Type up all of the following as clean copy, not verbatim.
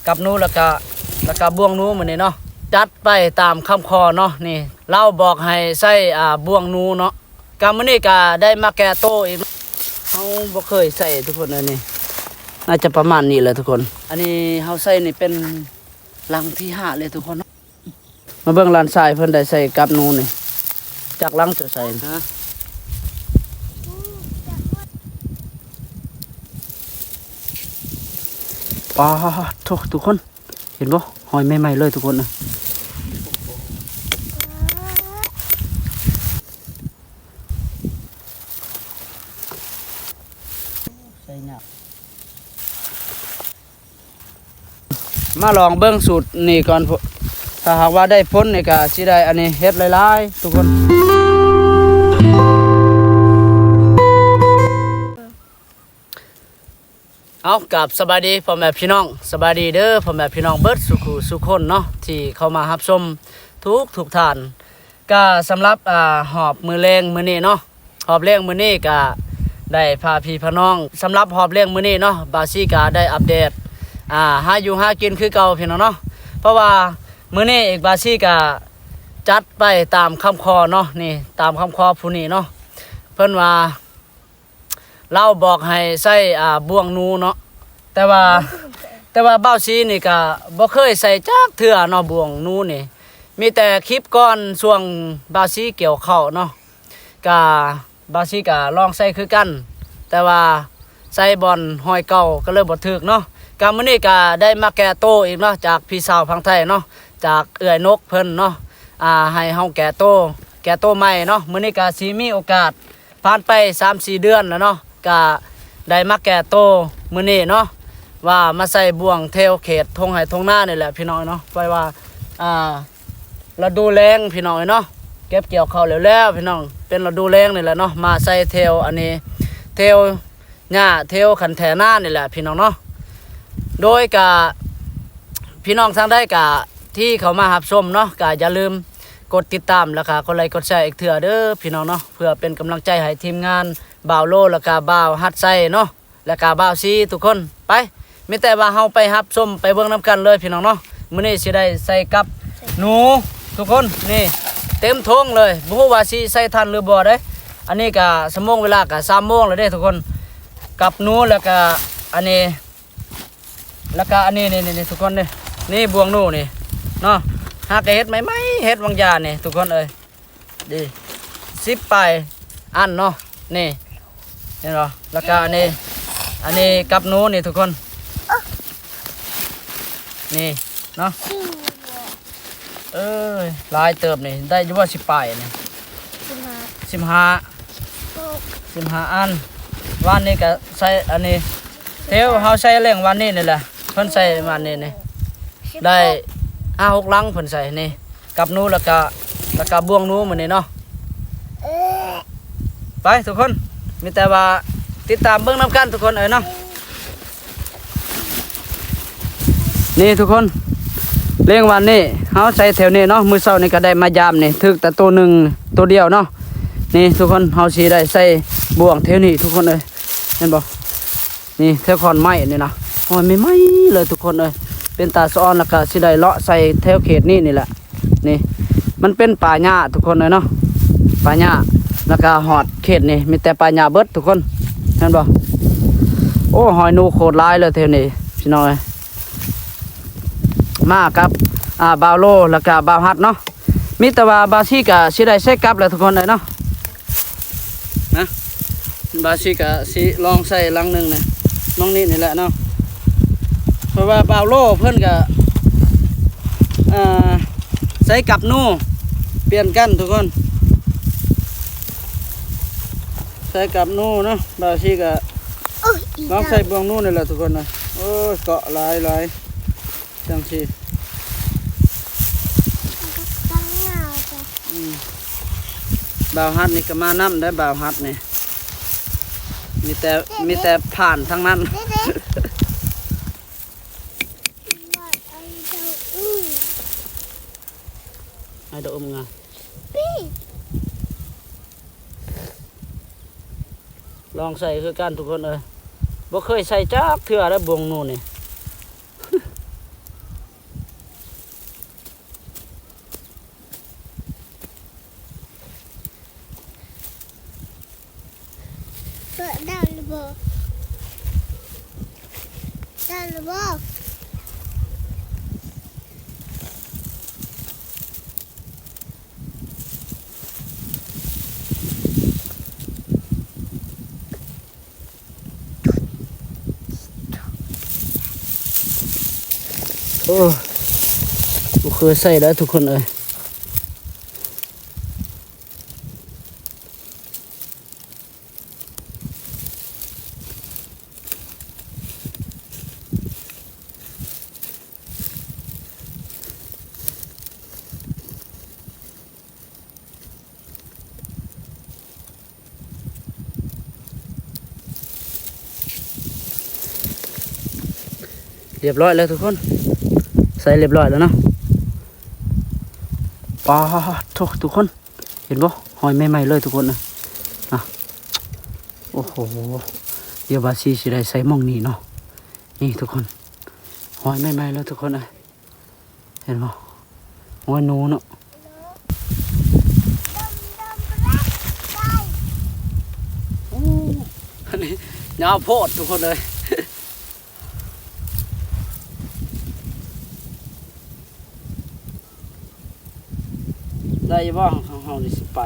กับนูแล้วก็บ่วงนูมื้อนี้เนาะจัดไปตามคำขอเนาะนี่เราบอกให้ใส่บ่วงนูเนาะกมื้อนี้ก็ได้มาแก้โตอีกเฮาบ่เคยใส่ทุกคนเลยนี่น่าจะประมาณนี้แหละทุกคนอันนี้เฮาใส่นี่เป็นลังที่5เลยทุกคนเนาะมาเบิ่งลานทรายเพิ่นได้ใส่กับนูนี่จากลังจะใส่นะปลาทุกคนเห็นบ่หอยใหม่ๆเลยทุกคนนะใส่หนักมาลองเบิ่งสูตรนี่ก่อนถ้าหากว่าได้ผลนี่ก็สิได้อันนี้เฮ็ดหลายๆทุกคนเอากับสบายดีพ่อแม่พี่น้องสบายดีเด้อพ่อแม่พี่น้องเบิดสุคนเนาะที่เข้ามารับชมทุกท่านก็สำหรับหอบมือแรงมื้อนี้เนาะหอบแรงมื้อนี้ก็ได้พาพี่พน้องสำหรับหอบแรงมื้อนี้เนาะบาซี่ก็ได้อัปเดตหาอยู่หากินคือเก่าพี่น้องเนาะเพราะว่ามื้อนี้อีกบาซี่ก็จัดไปตามคำขอเนาะนี่ตามคำขอผู้นี้เนาะเพิ่นว่าเราบอกให้ใส่บ่วงนูเนาะแต่ว่าเบ้าซีนี่ก็บ่เคยใส่จักเทื่อเนาะบ่วงนูนี่มีแต่คลิปก่อนช่วงเบ้าซีเกี่ยวข้าวเนาะก็เบ้าซีก็ลองใส่คือกันแต่ว่าใส่บอลหอยเก่าก็เลยบ่ถึกเนาะก็มื้อนี้ก็ได้มาแก้โตอีกเนาะจากพี่สาวพังไทยเนาะจากเอื้อยนกเพิ่นเนาะให้เฮาแก้โตใหม่เนาะมื้อนี้ก็สิมีโอกาสผ่านไป 3-4 เดือนแล้วเนาะก็ได้มาแก้โตมื้อนี้เนาะว่ามาใส่บ่วงเทวเขตทงไห้ทงหน้านี่แหละพี่น้องเนาะไว้ว่าฤดูแล้งพี่น้องเนาะเก็บเกี่ยวข้าวแล้วพี่น้องเป็นฤดูแล้งนี่แหละเนาะมาใส่เทวอันนี้เทวหญ้าเทวขันแถหน้านี่แหละพี่น้องเนาะโดยกะพี่น้องทางได้กะที่เขามารับชมเนาะกะอย่าลืมกดติดตามแล้วก็กดไลค์กดแชร์อีกเทื่อเด้อพี่น้องเนาะเพื่อเป็นกำลังใจให้ทีมงานบ่าวโลแล้วก็บ่าวฮัดไซเนาะแล้วก็บ่าวซีทุกคนไปมีแต่ว่าเฮาไปรับชมไปเบิ่งนํกันเลยพี่น้องเนาะมื้อนี้สิได้ใส่กับหนูทุกคนนี่เต็มท้องเลยบ่ฮู้ว่าสิใส่ทันหรือบ่เด้อันนี้ก็ชั่วโมงเวลาก็3 โมงแล้วเด้ทุกคนกับหนูแล้วก็อันนี้นี่ทุกคนนี่บ่วงหนูนี่เนาะหากเฮ็ดใหม่ๆเฮ็ดบางอย่างนี่ทุกคนเอ้ยดี10ไปอันเนาะนี่เห็นบ่แล้วก็อันนี้กับหนูนี่ทุกคนนี่เนาะลายเติบนี่ได้อยู่ว่า10 ปลายนี่15อันวันนี้ก็ใส่อันนี้เทวเฮาใส่แรงวันนี้นี่แหละเพิ่นใส่วันนี้นี่ได้5-6 ลังเพิ่นใส่นี่กับหนูแล้วก็บ่วงหนูมื้อนี้เนาะไปทุกคนมีแต่ว่าติดตามเบิ่งนํกันทุกคนเนาะนี่ทุกคนเลี้ยงวันนี้เฮาใส่แถวนี้เนาะมื้อเช้านี่ก็ได้มายามนี่ถึกแต่ตัวหนึ่งตัวเดียวเนาะนี่ทุกคนเฮาสิได้ใส่บ่วงแถวนี้ทุกคนเห็นบ่นี่แถวคอนไม้นี่นะโอ้ยไม่ไหม้เลยทุกคนเป็นตาซ้อนแล้วก็สิได้เลาะใส่แถวเขตนี่แหละนี่มันเป็นป่าหญ้าทุกคนเนาะป่าหญ้าแล้วก็หอดเขตนี่มีแต่ป่าหญ้าเบิดทุกคนเห็นบ่โอ้หอยนูโคตรหลายเลยแถวนี้พี่น้องมากับบ่าวโลแล้วก็บ่าวฮัดเนาะมีแต่ว่าบาซี่ก็สิได้ใส่กับแล้วทุกคนเลยเนาะนะบาซี่ก็สิลองใส่ลังนึงนี่น้องนี่แหละเนาะเพราะว่าบ่าวโลเพิ่นก็ใส่กับนูเปลี่ยนกันทุกคนใส่กับนูเนาะบาซี่ก็ลองใส่บ่วงนูนี่แหละทุกคนนะโอ้ยเกาะหลายจังสิบ่าวฮัดนี่ก็มาน้ำได้บ่าวฮัดนี่มีแต่ผ่านทั้งนั้นไอ้ดอกงาลองใส่คือกันทุกคนบ่เคยใส่จักเทื่อแล้วบ่วงนูนี่ ได้หรือเปล่าได้หรือเปล่าโอ้บ่เคยใส่แล้วทุกคนเอ้ยเรียบร้อยแล้วทุกคนใส่เรียบร้อยแล้วเนาะปลาทุกคนเห็นบ่หอยใหม่ๆเลยทุกคนนะอ่ะโอ้โหเดี๋ยวบาซีสิได้ใส่หม่องนี้เนาะนี่ทุกคนหอยใหม่ๆแล้วทุกคนนะเห็นบ่หอยหนูเนาะอันนี้ยาวโพดทุกคนเลยได้บ้างของเฮานี่สิไป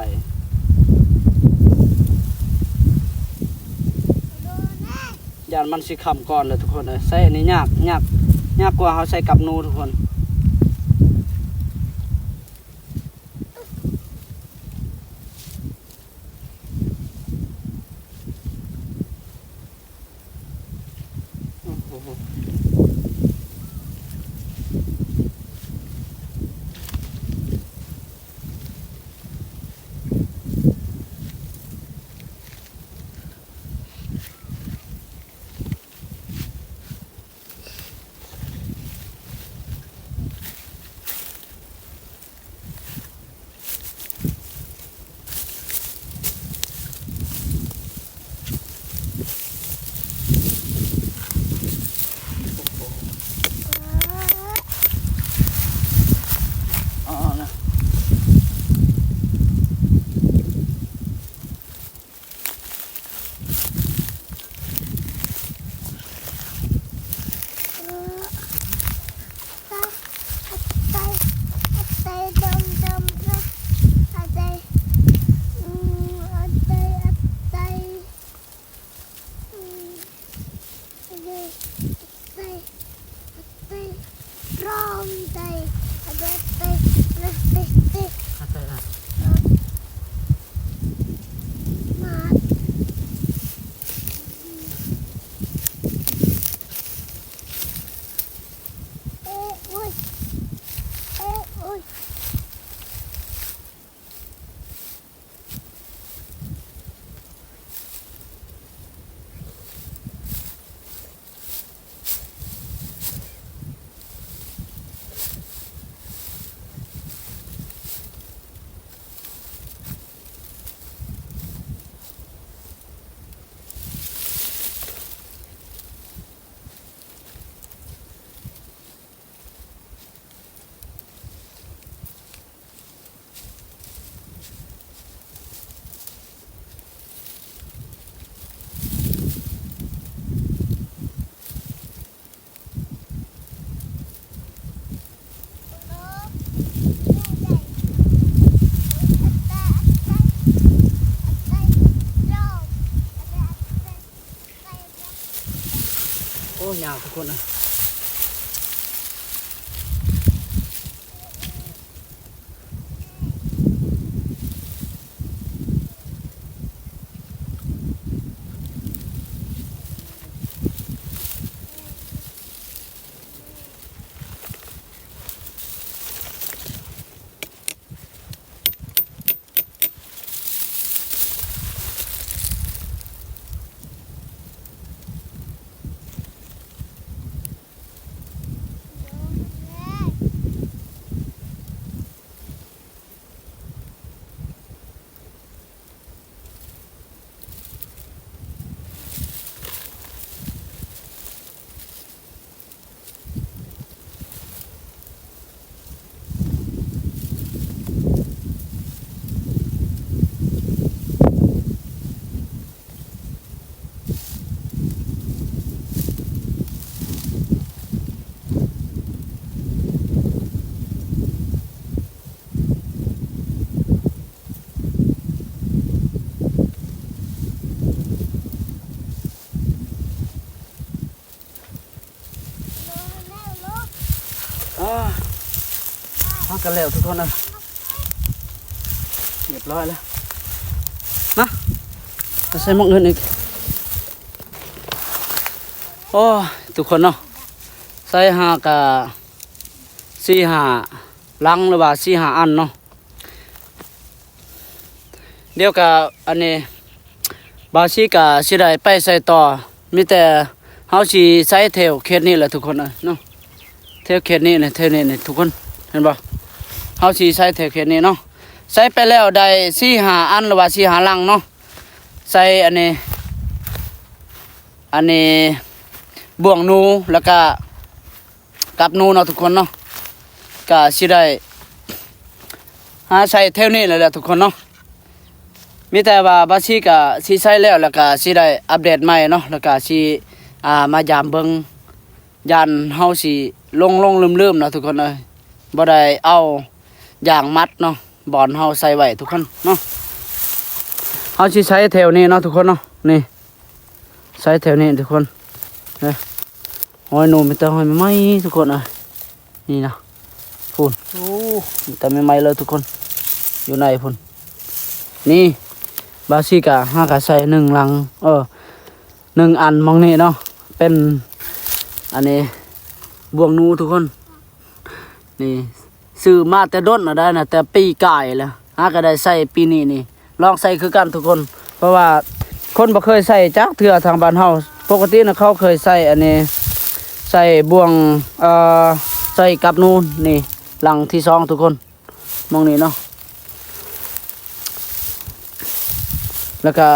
ยานมันสิคำก่อนเลยทุกคนเลยใส่อันนี้ยากกว่าเขาใส่กับนูทุกคนโอ้โหอ๋อนะ โอ้ยาวทุกคนนะ พักกันแล้วทุกคนนะเรียบร้อยแล้วนะจะใส่หมกเงินอีกโอ้ทุกคนเนาะใส่หากะ4-5ลังหรือว่า4-5อันเนาะเดี๋ยวกับอันนี้บาซีกะสิได้ไปใส่ต่อมีแต่เฮาสิใส่แถวเขตนี้แหละทุกคนเนาะแถวเขตนี้นี่แถวนี้นี่ทุกคนเห็นบ่เฮาสิใส่แถวเขตนี้เนาะใส่ไปแล้วได้4-5อันหรือว่า4-5ลังเนาะใส่อันนี้บ่วงนูแล้วก็กับนูเนาะทุกคนเนาะก็สิได้หาใส่แถวนี้แหละทุกคนเนาะมีแต่ว่าบาซีก็สิใช้แล้วก็สิได้อัปเดตใหม่เนาะแล้วก็สิมายามเบิ่งยันเฮาสิลงลืมๆเนาะทุกคนเอ้ยบ่ได้เอาอย่างมัดเนาะบอนเฮาใส่ไว้ทุกคนเนาะเฮาสิใช้แถวนี้เนาะทุกคนเนาะนี่ใช้แถวนี้ทุกคนนะหอยหนูมีแต่หอยใหม่ๆทุกคนเอ้ยนี่นะพุ่นโอ้มีแต่ใหม่ๆเลยทุกคนอยู่ในพุ่นนี่บาซิกะห้ากะใส่1ลัง1อันมองนี่เนาะเป็นอันนี้บวงนูทุกคนนี่ซื้อมาแต่ด้นได้นะแต่ปีกายแล้วห้าก็ได้ใส่ปีนี้นี่ลองใส่คือกันทุกคนเพราะว่าคนบ่เคยใส่จักเทื่อทางบ้านเฮาปกตินะเขาเคยใส่อันนี้ใส่บวงใส่กับนูนนี่ลังที่2ทุกคนมองนี่เนาะแล้วก็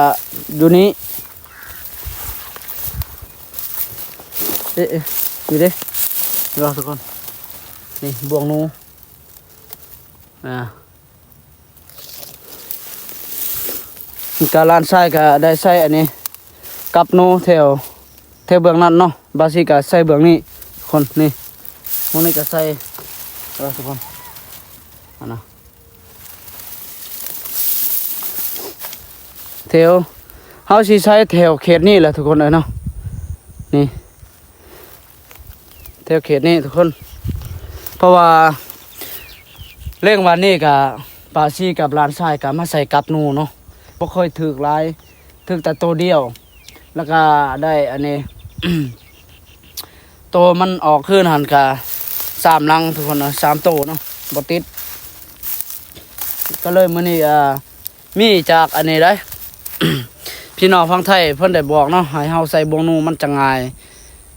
อยู่นี้อยู่ดิรอทุกคนนี่บวงนูการลานใส่ก็ได้ใส่อันนี้กับนูแถวเบื้องนั้นเนาะบาซิก็ใส่เบื้องนี้คนนี่มองนี่ก็ใส่รอทุกคนนะแถวเฮาสิใช้แถวเขตนี้แหละทุกคนเลยเนาะนี่แถวเขตนี้ทุกคนเพราะว่าเรื่องวันนี้กับปาซีกับลานทรายกับมาใส่กับนูเนาะบ่ค่อยถึกหลายถึกแต่ตัวเดียวแล้วก็ได้อันนี้ ตัวมันออกขึ้นหันกับ3ลังทุกคนเนาะ3ตัวเนาะบ่ติดก็เลยมื้อนี้มีจากอันนี้ได้ พี่น้องฟังไทยเพิ่นได้บอกเนาะให้เฮาใส่บวงนูมันจะง่าย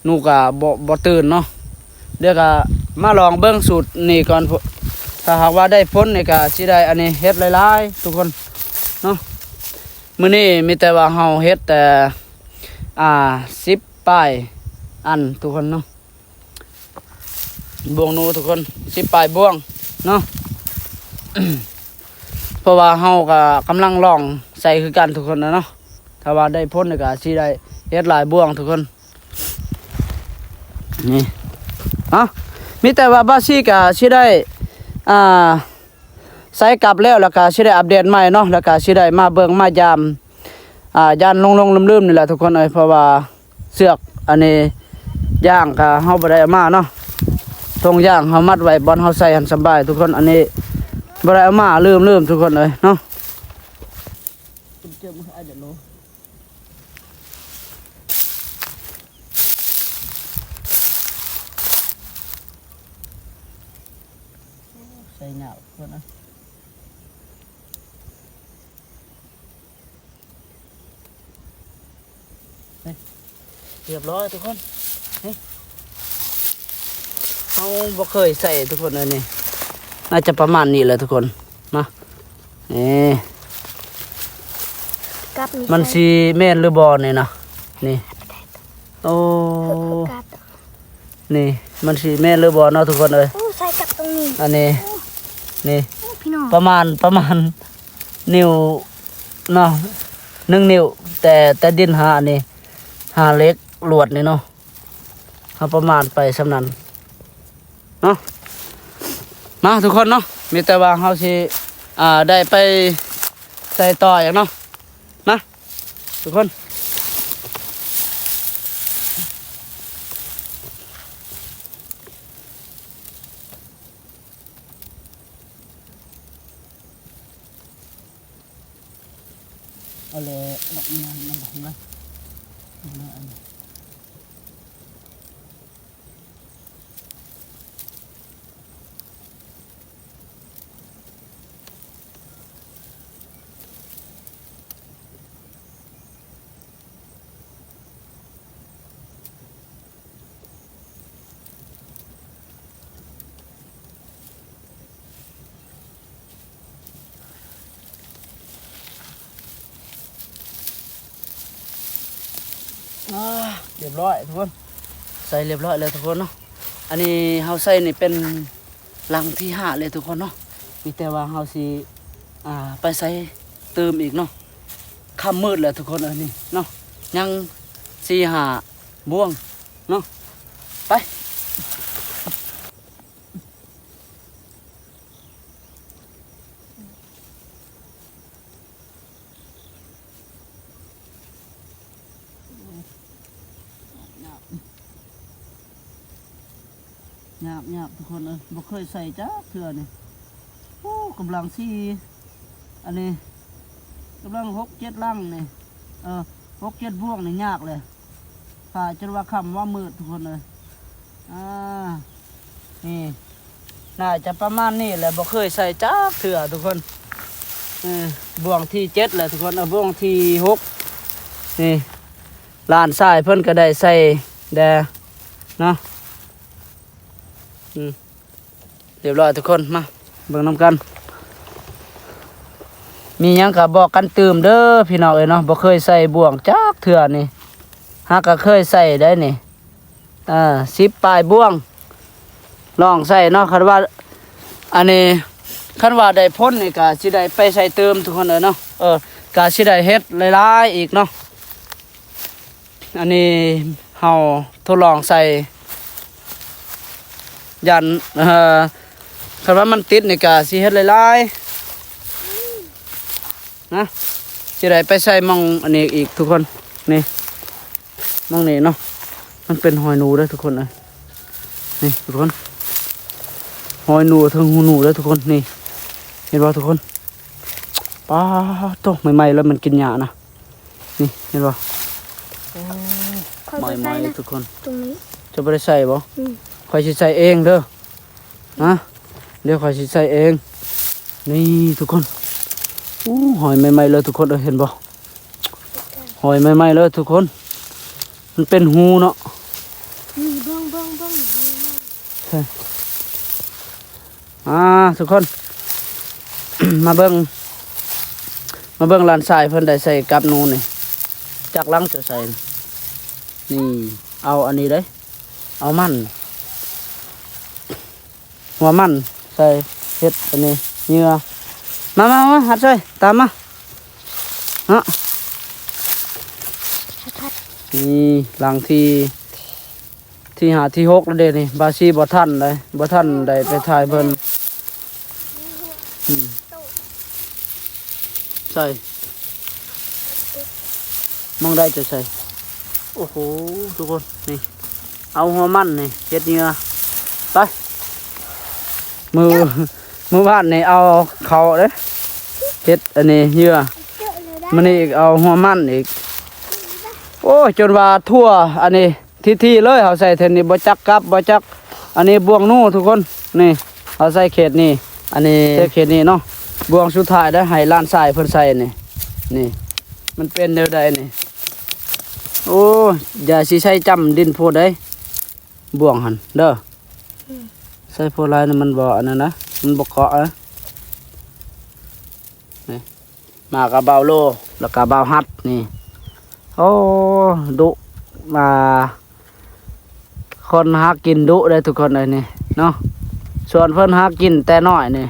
นูก็บ่ตื่นเนาะเดี๋ยวก็มาลองเบิ่งสูตรนี่ก่อนถ้าหากว่าได้ผลนี่ก็สิได้อันนี้เฮ็ดหลายๆทุกคนเนาะมื้อนี้มีแต่ว่าเฮาเฮ็ดแต่10ป้ายอันทุกคนเนาะบวงนูทุกคน10ป้ายบวงเนาะ เพราะว่าเฮาก็กำลังลองใส่คือกันทุกคนนะเนาะถ้าว่าได้พ้นก็สิได้เฮ็ดหลายบ่วงทุกคนนี่มีแต่ว่าบาซี่ก็สิได้ใส่กลับแล้วก็สิได้อัปเดตใหม่เนาะแล้วก็สิได้มาเบิ่งมายามยานลงลืมๆนี่แหละทุกคนเอ้ยเพราะว่าเสือกอันนี้ย่างก็เฮาบ่ได้เอามาเนาะตรงย่างเฮามัดไว้บ่อนเฮาใส่หันสบายทุกคนอันนี้บ่ได้เอามาลืมทุกคนเลยเนาะใส่เหงาเพื่อนนะเรียบร้อยทุกคนนี่เอาบ่เคยใส่ทุกคนเลยนี่น่าจะประมาณนี้แหละทุกคนมานี่มันสีแม่นหรือบอนี่นะนี่โอ้นี่มันสีแม่นหรือบอเนาะทุกคนเลยใส่กับตรงนี้อันนี้นี่ พี่น้องประมาณนิ้วเนาะ1 นิ้วแต่ดินหานี่หาเล็กลวดนี่เนาะเอาประมาณไปสำนั้นเนาะมาทุกคนเนาะมีแต่ว่าเฮาสิได้ไปใส่ต่ออย่างเนาะนะทุกคน เอาเลยดอกมันบอกนะเรียบร้อยทุกคนใส่เรียบร้อยเลยทุกคนเนาะอันนี้เฮาใส่นี่เป็นลังที่5เลยทุกคนเนาะมีแต่ว่าเฮาสิไปใส่เติมอีกเนาะค่ำมืดแล้วทุกคนนี่เนาะยัง4-5บ่วงเนาะไปหยาบทุกคนบ่เคยใส่จ้าเทื่อนี่โอ้กำลังอันนี้กำลัง6-7ลังนี่6-7บ่วงนี่ยากเลยผ่าจนว่าค่ำว่ามืดทุกคนเลยนี่น่าจะประมาณนี้แหละบ่เคยใส่จ้าเทื่อทุกคนบ่วงที่7แหละทุกคนบ่วงที่6นี่ลานทรายเพิ่นก็ได้ใส่แดเนาะเรียบร้อยทุกคนมาเบิ่งน้ำกันมีหยังก็บอกกันตื่มเด้อพี่น้องเอ้ยเนาะบ่เคยใส่บ่วงจักเทื่อนี่หากก็เคยใส่ได้นี่10ปลายบ่วงลองใส่เนาะคันว่าอันนี้คันว่าได้พ้นนี่ก็สิได้ไปใส่เติมทุกคนเอ้ยเนาะก็สิได้เฮ็ดหลายๆอีกเนาะอันนี้เฮาทดลองใส่ยันคำว่ามันติดในกาสิเฮ็ดหลายๆนะสิได้ไปใส่มองอันนี้อีกทุกคนนี่มองนี่เนาะมันเป็นหอยหนูเด้อทุกคนเลยนี่ทุกคนหอยหนูทั้งหูหนูเด้อทุกคนนี่เห็นบ่ทุกคนป้าโตใหม่ๆแล้วมันกินหญ้านะนี่เห็นบ่ใหม่ๆทุกคน ตรงนี้ จะบ่ได้ใส่บ่ข่อยสิใส่เองเด้อนะเดี๋ยวข่อยสิใส่เองนี่ทุกคนหอยใหม่ๆเลยทุกคนเห็นบ่หอยใหม่ๆเลยทุกคนมันเป็นหูเนาะบ้องใช่ทุกคน มาเบิ่งลานทรายเพิ่นได้ใส่กับนูนี่จากลังจะใส่นี่เอาอันนี้เด้เอามันหัวมันใส่เห็ดอันนี้เหยื่อมาหัดใส่ตามมาเนาะนี่หลังที่5ที่6แล้วเด้นี่บาซีบ่ทันเลยบ่ทันได้ไปถ่ายเพิ่นใส่มองได้จะใส่โอ้โหทุกคนนี่เอาหัวมันนี่เห็ดเหยื่อไปมือบ้านนี่เอาเขาเด้เห็ดอันนี้เหยื่อมันนี่อีกเอาหัวมันอีกโอ้จนว่าทั่วอันนี้ที่เลยเขาใส่เทนนี่บ่จักกับบ่จักอันนี้บ่วงนู่ทุกคนนี่เขาใส่เขตนี่อันนี้เขตนี่เนาะบ่วงสุดท้ายได้ให้ล้านทรายเพิ่นใส่นี่มันเป็นแนวใดนี่โอ้อย่าสิใช้จำดินโพดได้บ่วงหั่นเด้อใส่โพลายนี่มันบ่อันนั้นนะมันบ่เกาะนี่มากับเบาโลแล้วก็เบาฮัดนี่โอ้ดุมาคนหากินดุได้ทุกคนเลยนี่เนาะส่วนเพิ่นหากินแต่น้อยนี่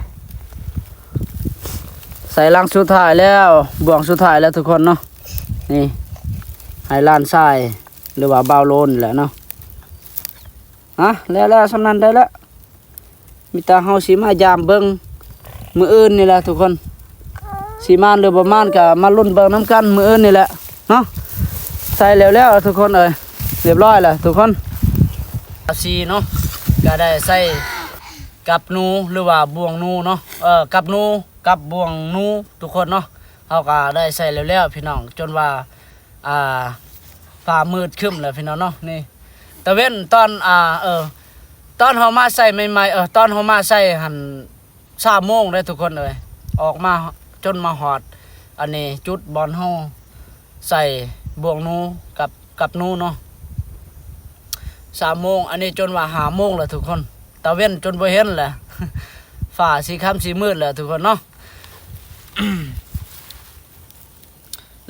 ใส่ลังสุดท้ายแล้วบ่วงสุดท้ายแล้วทุกคนเนาะนี่ให้ล้านทรายหรือว่าเบาโลนแหละเนาะแล้วสำนั้นได้แล้วมีตาเฮาสิมายามเบิ่งมื้ออื่นนี่แหละทุกคนสิมานหรือบ่มานก็มาลุ้นเบิ่งน้ำกันมื้ออื่นนี่แหละเนาะใส่แล้วทุกคนเอ้ยเรียบร้อยแล้วทุกคนสีเนาะก็ได้ใส่กับนูหรือว่าบ่วงนูเนาะกับนูกับบ่วงนูทุกคนเนาะเฮ าก็ได้ใส่แล้วๆพี่น้องจนว่าฟ้ามืดครึ้มแล้วพี่น้องเนาะนี่ตะเว้นตอนตอนเฮามาใส่ใหม่ๆตอนเฮามาใส่หั่น3 โมงได้ทุกคนเอ้ยออกมาจนมาฮอดอันนี้จุดบอลเฮาใส่บ่วงนูกับนูเนาะ3 โมงอันนี้จนว่า5 โมงแล้วทุกคนตะเว้นจนบ่เห็นแหละ ฝ่าสีค่ำสีมืดแล้วทุกคนเนาะ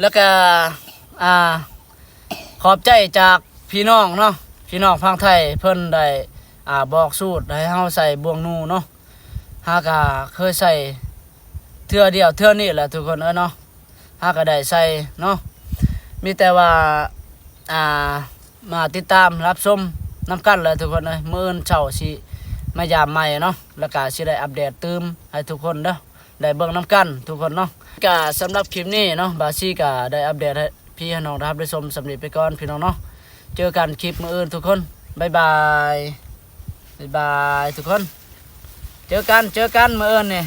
แล้วก็ขอบใจจากพี่น้องเนาะพี่น้องฝั่งไทยเพิ่นได้บอกสูตรให้เฮาใส่บ่วงนูเนาะหากเคยใส่เทื่อเดียวเทื่อนี้แหละทุกคนเนาะหาก็ได้ใส่เนาะมีแต่ว่ามาติดตามรับชมนํกันแหละทุกคนเอ้ยมื้ออื่นเช้าสิมายามใหม่เนาะแล้วก็สิได้อัปเดตเติมให้ทุกคนเด้อได้เบิ่งนํกันทุกคนเนาะก็สำหรับคลิปนี้เนาะบาซี่ก็ได้อัปเดตให้พี่น้องได้ชมสำเร็จไปก่อนพี่น้องเนาะเจอกันคลิปมื้ออื่นทุกคนบ๊ายบายทุกคนเจอกันมื้ออื่นนี่